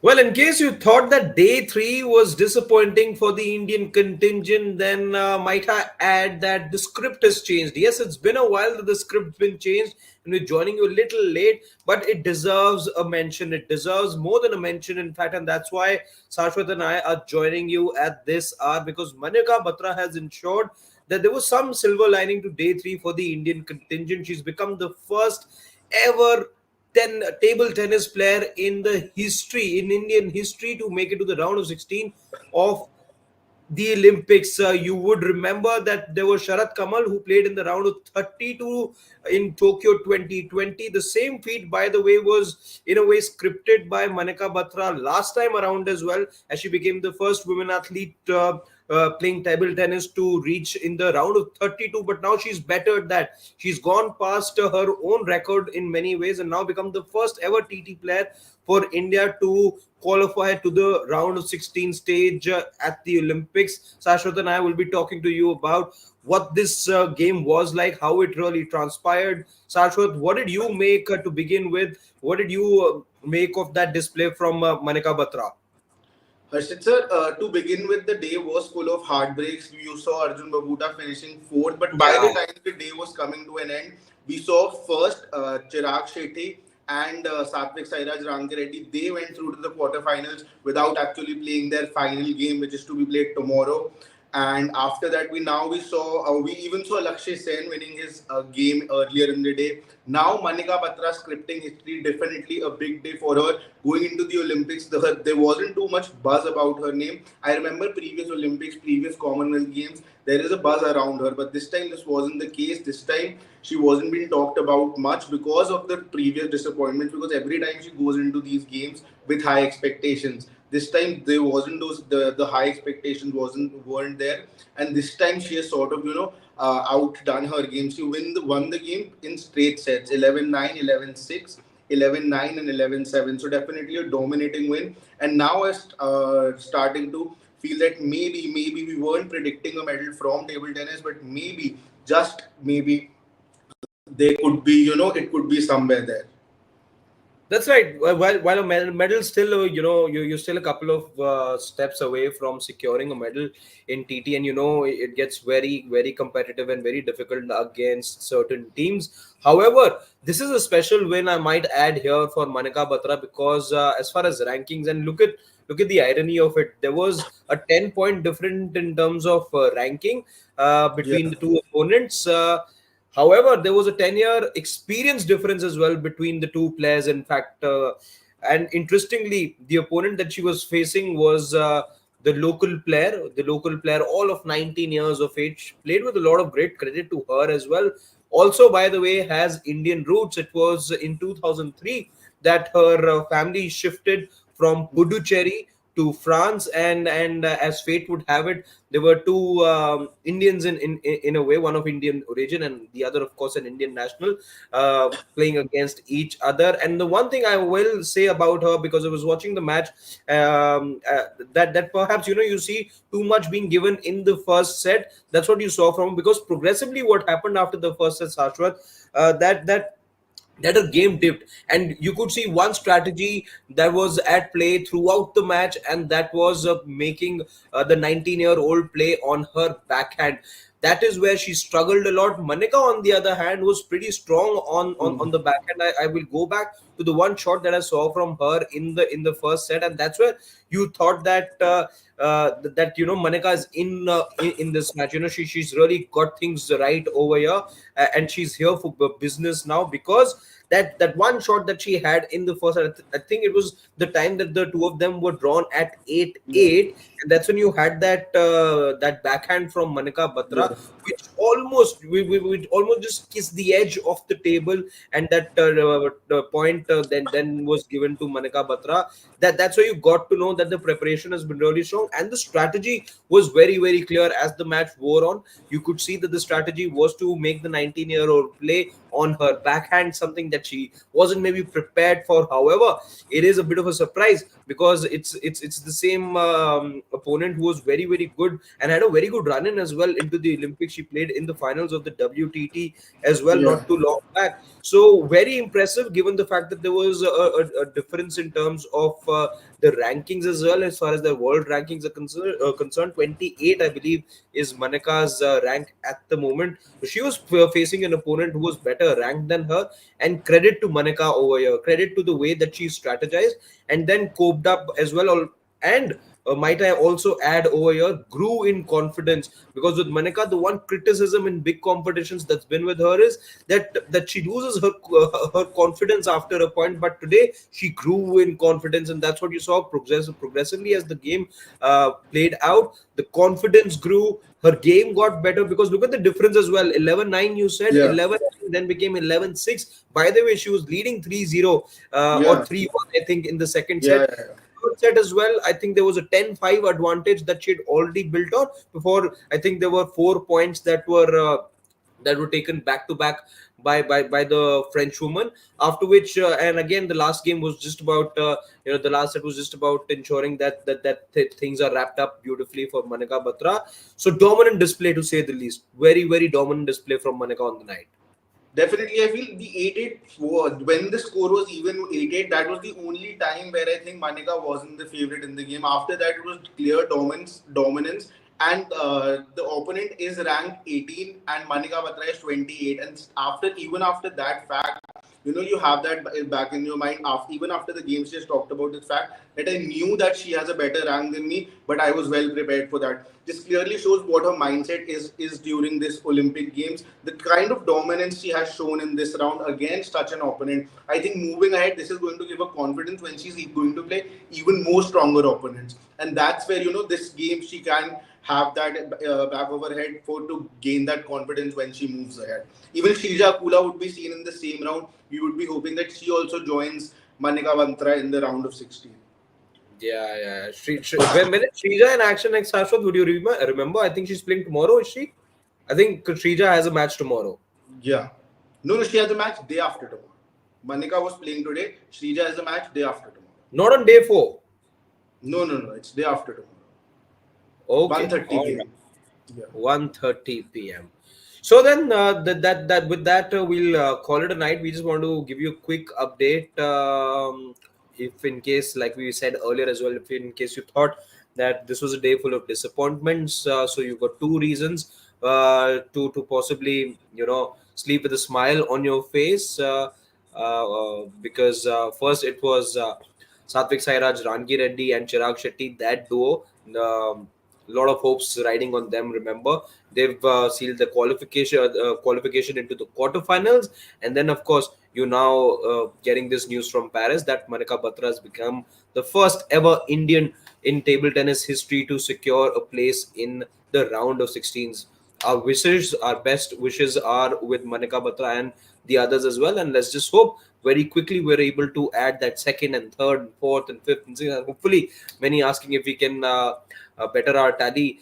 Well, in case you thought that day three was disappointing for the Indian contingent, then might I add that the script has changed. Yes, it's been a while that the script's been changed, and we're joining you a little late, but it deserves a mention. It deserves more than a mention, in fact, and that's why Sashwat and I are joining you at this hour because Manika Batra has ensured that there was some silver lining to day three for the Indian contingent. She's become the first ever table tennis player in the history, in Indian history, to make it to the round of 16 of the Olympics. You would remember that there was Sharat Kamal who played in the round of 32 in Tokyo 2020. The same feat, by the way, was in a way scripted by Manika Batra last time around as well, as she became the first women athlete playing table tennis to reach in the round of 32. But now she's bettered that. She's gone past her own record in many ways and now become the first ever TT player for India to qualify to the round of 16 stage at the Olympics. Sashwat and I will be talking to you about what this game was like, how it really transpired. Sashwat, what did you make to begin with? What did you make of that display from Manika Batra? Harshit sir, to begin with, the day was full of heartbreaks. You saw Arjun Babuta finishing fourth, but by the Yeah. time the day was coming to an end, we saw first Chirag Shetty and Satvik Sairaj Rankireddy. They went through to the quarterfinals without actually playing their final game, which is to be played tomorrow. And after that, we even saw Lakshay Sen winning his game earlier in the day. Now Manika Batra scripting history, definitely a big day for her going into the Olympics. There wasn't too much buzz about her name. I remember previous Olympics, previous Commonwealth Games, there is a buzz around her, but this time this wasn't the case. This time she wasn't being talked about much because of the previous disappointments. Because every time she goes into these games with high expectations, this time there wasn't the high expectations weren't there, and this time she has sort of outdone her game. She won the game in straight sets, 11-9, 11-6, 11-9, and 11-7. So definitely a dominating win. And now is starting to feel that maybe we weren't predicting a medal from table tennis, but maybe, just maybe, they could be, it could be somewhere there. That's right. While a medal still, you're still a couple of steps away from securing a medal in TT, and it gets very, very competitive and very difficult against certain teams. However, this is a special win, I might add here, for Manika Batra because as far as rankings, and look at the irony of it, there was a 10-point difference in terms of ranking Yeah. between the two opponents. However, there was a 10-year experience difference as well between the two players. In fact, and interestingly, the opponent that she was facing was the local player, all of 19 years of age, played with a lot of great credit to her as well. Also, by the way, has Indian roots. It was in 2003 that her family shifted from Puducherry to France, and as fate would have it, there were two Indians in a way, one of Indian origin and the other, of course, an Indian national, playing against each other. And the one thing I will say about her, because I was watching the match, that perhaps you see too much being given in the first set. That's what you saw from, because progressively what happened after the first set, Shashwat, that her game dipped, and you could see one strategy that was at play throughout the match, and that was making the 19-year-old play on her backhand. That is where she struggled a lot. Manika, on the other hand, was pretty strong on the backhand. I will go back to the one shot that I saw from her in the first set, and that's where you thought that that Manika is in this match. She's really got things right over here, and she's here for business now, because that one shot that she had in the first, I think it was the time that the two of them were drawn at 8-8, and that's when you had that backhand from Manika Batra, Yeah. which almost we almost just kissed the edge of the table, and that point then was given to Manika Batra. That's why you got to know that the preparation has been really strong, and the strategy was very, very clear as the match wore on. You could see that the strategy was to make the 19-year-old play on her backhand, something that she wasn't maybe prepared for. However, it is a bit of a surprise because it's the same opponent who was very very good and had a very good run in as well into the Olympics. She played in the finals of the WTT as well Yeah. not too long back. So very impressive given the fact that there was a difference in terms of the rankings as well. As far as the world rankings are concerned, 28 I believe is Manika's rank at the moment. She was facing an opponent who was better ranked than her, and credit to Manika over here. Credit to the way that she strategized and then coped up as well. And might I also add over here, grew in confidence, because with Manika, the one criticism in big competitions that's been with her is that she loses her confidence after a point. But today she grew in confidence, and that's what you saw progressively as the game played out. The confidence grew. Her game got better because look at the difference as well. 11-9, you said Yeah. 11 then became 11-6. By the way, she was leading 3-0 or Yeah. 3-1, I think, in the second Yeah. set. Yeah. Third set as well, I think there was a 10-5 advantage that she had already built on before. I think there were 4 points that were taken back to back by the French woman. After which, and again, the last game was just about the last set was just about ensuring that things are wrapped up beautifully for Manika Batra. So dominant display to say the least. Very very dominant display from Manika on the night. Definitely, I feel the 8-8 when the score was even 8-8, that was the only time where I think Manika wasn't the favorite in the game. After that, it was clear dominance, and the opponent is ranked 18 and Manika Batra is 28. And after that fact, you have that back in your mind. Even after the game, she just talked about the fact that I knew that she has a better rank than me, but I was well prepared for that. This clearly shows what her mindset is during this Olympic Games. The kind of dominance she has shown in this round against such an opponent. I think moving ahead, this is going to give her confidence when she's going to play even more stronger opponents. And that's where this game she can have that back of her head for to gain that confidence when she moves ahead. Even Shrija Kula would be seen in the same round. We would be hoping that she also joins Manika Batra in the round of 16. Yeah, yeah. When it's Shrija in action next Shashwat, would you remember? I think she's playing tomorrow, is she? I think Shrija has a match tomorrow. Yeah. No, no, she has a match day after tomorrow. Manika was playing today. Shrija has a match day after tomorrow. Not on day 4. No, no, no. It's day after tomorrow. Okay, 1:30 all p.m. right. Yeah. 1:30 p.m. So then, that with that, we'll call it a night. We just want to give you a quick update. If in case, like we said earlier as well, if in case you thought that this was a day full of disappointments, so you've got two reasons to possibly sleep with a smile on your face. Because first it was Satvik Sairaj, Rangi Reddy, and Chirag Shetty, that duo. Um, lot of hopes riding on them. Remember, they've sealed the qualification into the quarterfinals, and then of course you now getting this news from Paris that Manika Batra has become the first ever Indian in table tennis history to secure a place in the round of 16s. Our best wishes are with Manika Batra and the others as well, and let's just hope very quickly we're able to add that second and third and fourth and fifth and sixth, and hopefully many asking if we can better our tally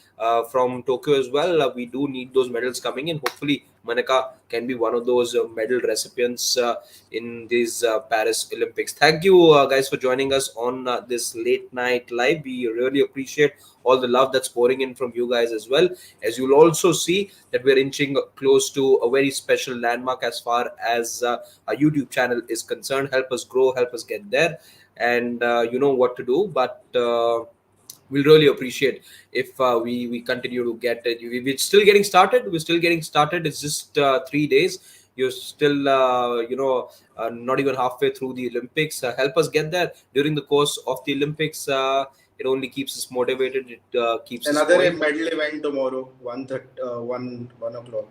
from Tokyo as well. We do need those medals coming in. Hopefully, Maneka can be one of those medal recipients in these Paris Olympics. Thank you, guys, for joining us on this late night live. We really appreciate all the love that's pouring in from you guys as well. As you'll also see that we're inching close to a very special landmark as far as our YouTube channel is concerned. Help us grow, help us get there, and you know what to do. But we'll really appreciate if we continue to get it. We're still getting started. We're still getting started. It's just 3 days. You're still not even halfway through the Olympics. Help us get there during the course of the Olympics. It only keeps us motivated. It keeps us Another going. medal event tomorrow, 1 o'clock.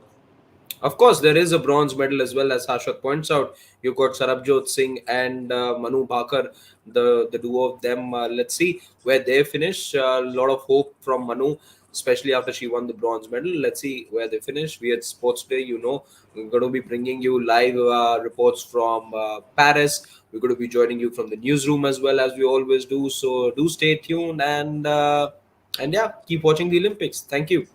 Of course, there is a bronze medal as well, as Harshad points out. You've got Sarabjot Singh and Manu Bhakar, the duo of them. Let's see where they finish. A lot of hope from Manu, especially after she won the bronze medal. Let's see where they finish. We at Sports Day, we're going to be bringing you live reports from Paris. We're going to be joining you from the newsroom as well, as we always do. So do stay tuned and yeah, keep watching the Olympics. Thank you.